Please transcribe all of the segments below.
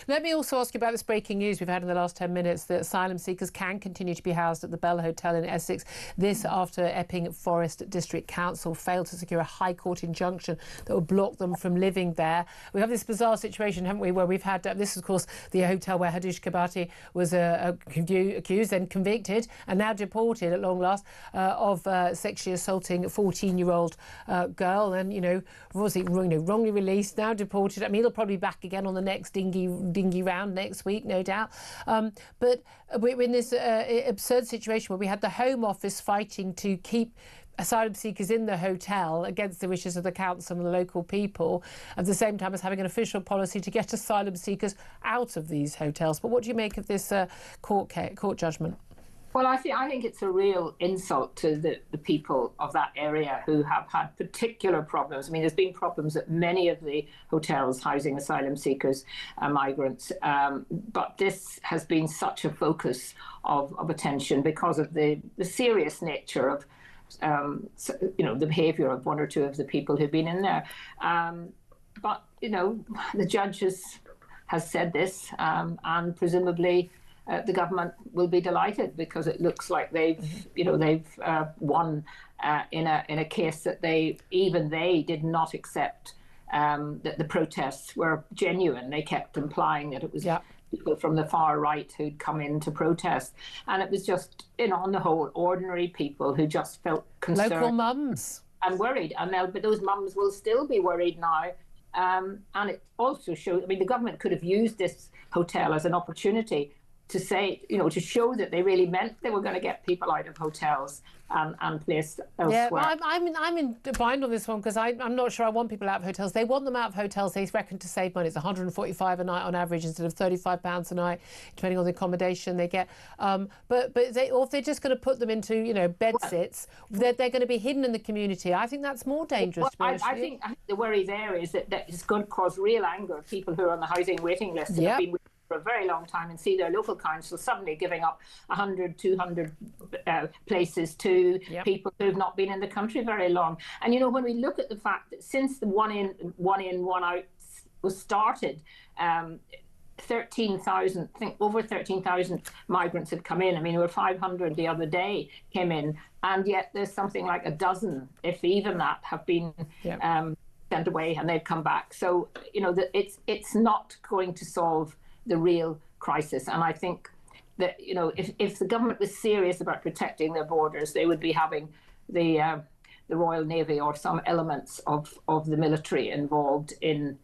Let me also ask you about this breaking news we've had in the last 10 minutes that asylum seekers can continue to be housed at the Bell Hotel in Essex. This after Epping Forest District Council failed to secure a High Court injunction that would block them from living there. We have this bizarre situation, haven't we, where we've had, this is of course the hotel where Hadoush Kabati was accused and convicted and now deported at long last of sexually assaulting a 14-year-old girl, and, obviously, wrongly released, now deported. I mean, he'll probably be back again on the next dingy round next week, no doubt. But we're in this absurd situation where we had the Home Office fighting to keep asylum seekers in the hotel against the wishes of the council and the local people, at the same time as having an official policy to get asylum seekers out of these hotels. But what do you make of this court judgment? Well, I think it's a real insult to the people of that area who have had particular problems. I mean, there's been problems at many of the hotels housing asylum seekers and migrants, but this has been such a focus of attention because of the serious nature of, the behaviour of one or two of the people who've been in there. But, the judge has said this, and presumably the government will be delighted because it looks like they've won in a case that they did not accept that the protests were genuine. They kept implying that it was people from the far right who'd come in to protest, and it was just, on the whole, ordinary people who just felt concerned, local mums, and worried, but those mums will still be worried now. And it also shows. I mean, the government could have used this hotel as an opportunity to say, to show that they really meant they were going to get people out of hotels and placed elsewhere. Yeah, I'm in a bind on this one because I'm not sure I want people out of hotels. They want them out of hotels, they reckon, to save money. It's $145 a night on average instead of £35 a night, depending on the accommodation they get. Or if they're just going to put them into, bed sits, they're going to be hidden in the community. I think that's more dangerous. I think the worry there is that it's going to cause real anger of people who are on the housing waiting list and have been for a very long time and see their local council suddenly giving up 100, 200 places to people who've not been in the country very long. And, when we look at the fact that since the one in, one out was started, 13,000, I think over 13,000 migrants had come in. I mean, there were 500 the other day came in, and yet there's something like a dozen, if even that, have been sent away and they've come back. So, it's not going to solve the real crisis. And I think that, if the government was serious about protecting their borders, they would be having the Royal Navy or some elements of the military involved in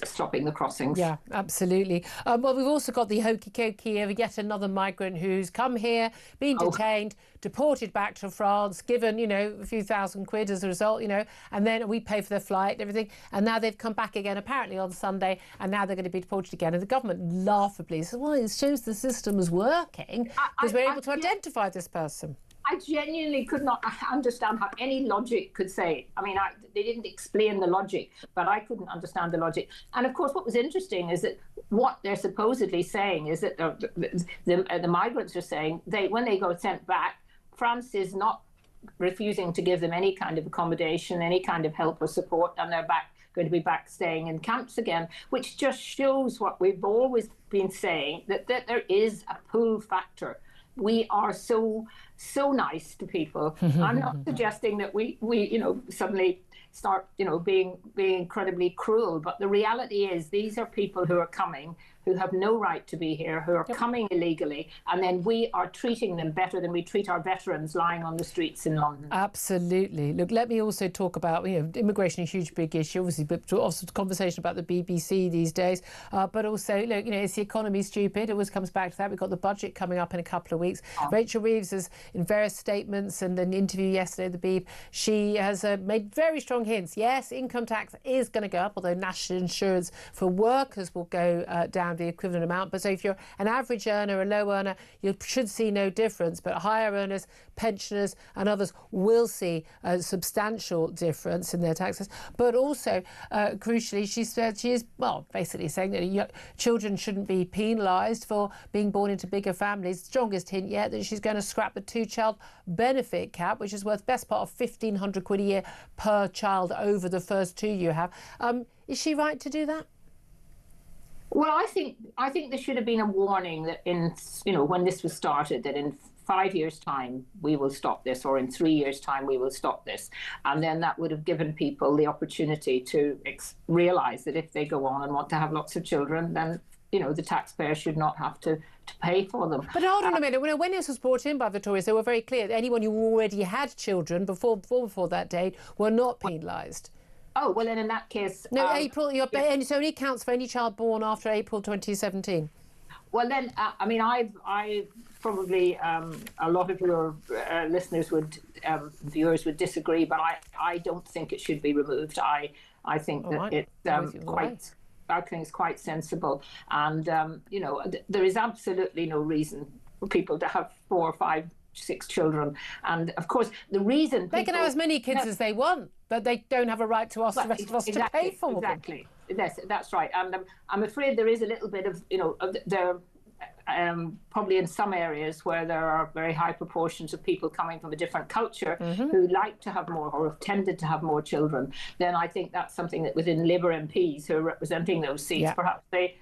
stopping the crossings. Yeah, absolutely. Well, we've also got the hokey cokey of yet another migrant who's come here, been detained, deported back to France, given, a few £1,000 as a result, and then we pay for their flight and everything. And now they've come back again, apparently on Sunday, and now they're going to be deported again. And the government laughably says, well, it shows the system is working because we're able to identify this person. I genuinely could not understand how any logic could say it. I mean, they didn't explain the logic, but I couldn't understand the logic. And of course, what was interesting is that what they're supposedly saying is that the migrants are saying when they go sent back, France is not refusing to give them any kind of accommodation, any kind of help or support, and they're going to be back staying in camps again, which just shows what we've always been saying, that there is a pull factor. We are so nice to people. I'm not suggesting that we suddenly start being incredibly cruel, but the reality is these are people who are coming, who have no right to be here, who are coming illegally, and then we are treating them better than we treat our veterans lying on the streets in London. Absolutely. Look, let me also talk about, immigration, a huge big issue, obviously, but also conversation about the BBC these days, but also, look, is the economy stupid? It always comes back to that. We've got the budget coming up in a couple of weeks. Rachel Reeves has, in various statements and an interview yesterday at the Beeb, she has made very strong hints. Yes, income tax is going to go up, although national insurance for workers will go down the equivalent amount. But so if you're an average earner, a low earner, you should see no difference. But higher earners, pensioners and others will see a substantial difference in their taxes. But also, crucially, she said she is, basically saying that children shouldn't be penalised for being born into bigger families. Strongest hint yet that she's going to scrap the two-child benefit cap, which is worth best part of £1,500 a year per child over the first two you have. Is she right to do that? Well, I think there should have been a warning that when this was started, that in 5 years' time we will stop this, or in 3 years' time we will stop this, and then that would have given people the opportunity to realise that if they go on and want to have lots of children, then the taxpayer should not have to pay for them. But hold on a minute. When this was brought in by the Tories, they were very clear. Anyone who already had children before that date were not penalised. Oh, well, then in that case... No, April, and it only counts for any child born after April 2017. Well, then, I mean, I probably, a lot of your listeners viewers would disagree, but I don't think it should be removed. I think that it's I think it's quite sensible. And, there is absolutely no reason for people to have 4, 5, 6 children. And of course, the reason they can have as many kids as they want, but they don't have a right to ask the rest of us to pay for them. Exactly. Yes, that's right. And I'm afraid there is a little bit of, there probably in some areas where there are very high proportions of people coming from a different culture who like to have more or have tended to have more children, then I think that's something that within Labour MPs who are representing those seats, perhaps they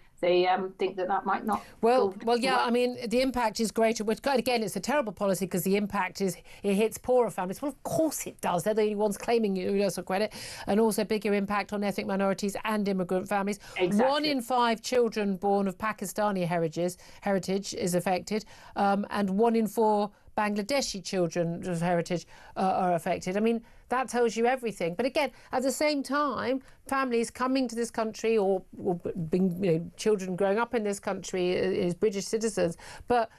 think that might not. Well, yeah. I mean, the impact is greater. But again, it's a terrible policy because the impact it hits poorer families. Well, of course it does. They're the only ones claiming universal credit, and also bigger impact on ethnic minorities and immigrant families. Exactly. 1 in 5 children born of Pakistani heritage is affected, and 1 in 4 Bangladeshi children of heritage are affected. I mean, that tells you everything. But again, at the same time, families coming to this country or being, children growing up in this country as British citizens, but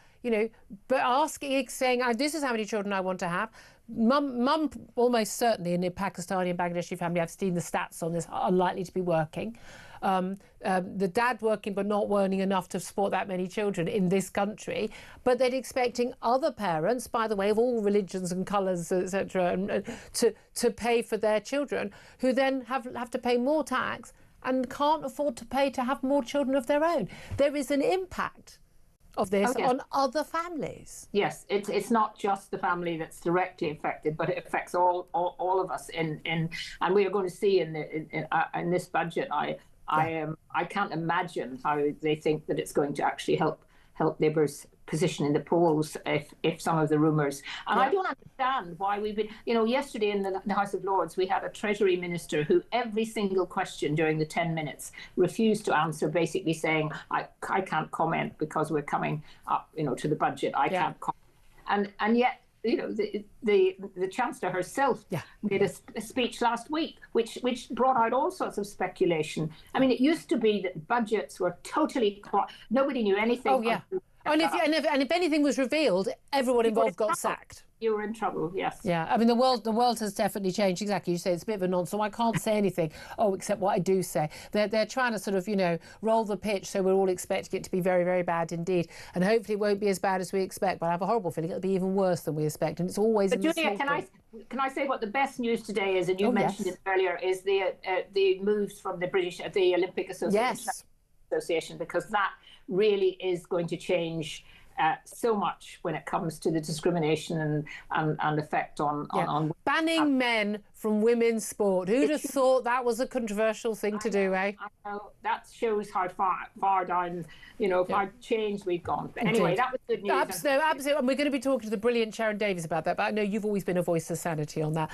asking, saying, this is how many children I want to have. Mum almost certainly in a Pakistani and Bangladeshi family, I've seen the stats on this, are unlikely to be working. The dad working but not earning enough to support that many children in this country, but they're expecting other parents, by the way, of all religions and colours, etc., to pay for their children, who then have to pay more tax and can't afford to pay to have more children of their own. There is an impact of this on other families. Yes, it's not just the family that's directly affected, but it affects all of us. And we are going to see in this budget. I can't imagine how they think that it's going to actually help Labour's position in the polls if some of the rumours. And I don't understand why we've been, yesterday in the House of Lords, we had a Treasury Minister who every single question during the 10 minutes refused to answer, basically saying, I can't comment because we're coming up, to the budget. I can't comment. And yet, the Chancellor herself made a speech last week, which brought out all sorts of speculation. I mean, it used to be that budgets were totally nobody knew anything. Oh, yeah. And if anything was revealed, everyone involved got sacked. You were in trouble, yes. Yeah, I mean, the world has definitely changed. Exactly, you say it's a bit of a nonsense. So I can't say anything, except what I do say. They're trying to sort of, roll the pitch, so we're all expecting it to be very, very bad indeed. And hopefully it won't be as bad as we expect, but I have a horrible feeling it'll be even worse than we expect. And it's always... But Julia, can I say what the best news today is, and you mentioned it earlier, is the moves from the Olympic Association, because that really is going to change so much when it comes to the discrimination and effect on banning men from women's sport. Who'd have thought that was a controversial thing to do, eh? I know. That shows how far down, how changed we've gone. But anyway, that was good news. Absolutely. And we're going to be talking to the brilliant Sharon Davies about that, but I know you've always been a voice of sanity on that.